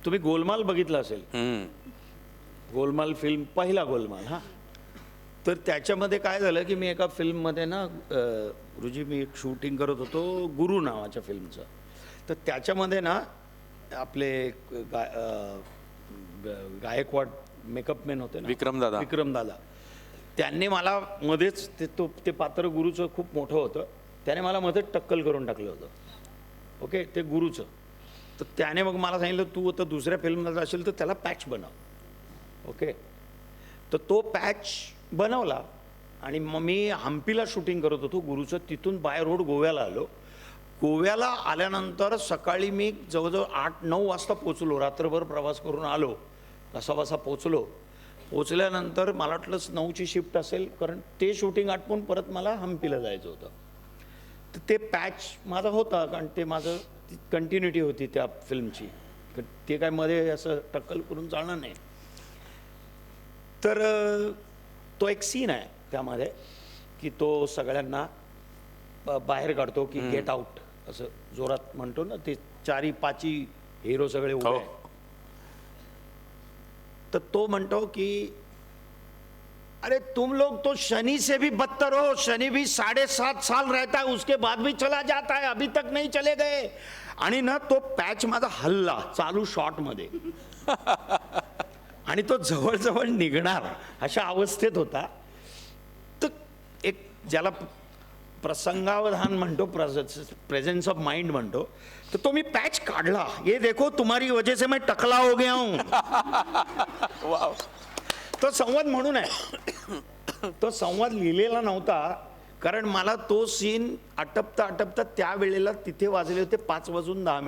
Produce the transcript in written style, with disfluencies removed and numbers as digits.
तुम्ही गोलमाल बघितला असेल, गोलमाल फिल्म, पहिला गोलमाल. हा, तर त्याच्यामध्ये काय झालं की मी एका फिल्ममध्ये ना रुजी मी एक शूटिंग करत होतो गुरु नावाच्या फिल्मचं. तर त्याच्यामध्ये ना आपले गायकवाड मेकअपमॅन होते ना, विक्रमदादा, त्यांनी मला मध्येच ते पात्र गुरुचं खूप मोठं होतं, त्याने मला मध्येच टक्कल करून टाकलं होतं. ओके, ते गुरुचं. तर त्याने मग मला सांगितलं तू आता दुसऱ्या फिल्मला असेल तर त्याला पॅच बनव. ओके, तर तो पॅच बनवला आणि मग मी हम्पीला शूटिंग करत होतो गुरुचं. तिथून बाय रोड गोव्याला आलो. गोव्याला आल्यानंतर सकाळी मी जवळजवळ 8-9 वाजता पोचलो. रात्रभर प्रवास करून आलो, कसाबसा पोचलो. पोचल्यानंतर मला वाटलंच 9ची शिफ्ट असेल, कारण ते शूटिंग आटपून परत मला हम्पीला जायचं होतं. तर ते पॅच माझा होता, कारण ते माझं कंटिन्युटी होती त्या फिल्मची. ते काय मध्ये असं टक्कल करून चालणार नाही. तर तो एक सीन आहे त्यामध्ये की तो सगळ्यांना बाहेर काढतो की गेट आउट असं जोरात म्हणतो ना. ते 4-5 हिरो सगळे उभे आहेत. तर तो म्हणतो की अरे तुम लोग तो शनि से भी बदतर हो, शनि भी 7.5 साल रहता है उसके बाद भी चला जाता है, अभी तक नहीं चले गए. आणि ना तो पॅच माझा हल्ला चालू शॉट मध्ये आणि तो जवळजवळ निघणार अशा अवस्थेत होता. तर एक ज्याला प्रसंगावधान म्हणतो, प्रेझेन्स ऑफ माइंड म्हणतो, तर तो मी पॅच काढला. ये देखो तुम्हारी वजह से मैं टकला हो गया हूं. तो संवाद म्हणून आहे. तो संवाद लिहिलेला नव्हता, कारण मला तो सीन आटपता आटपता त्यावेळेला तिथे वाजले होते 5:10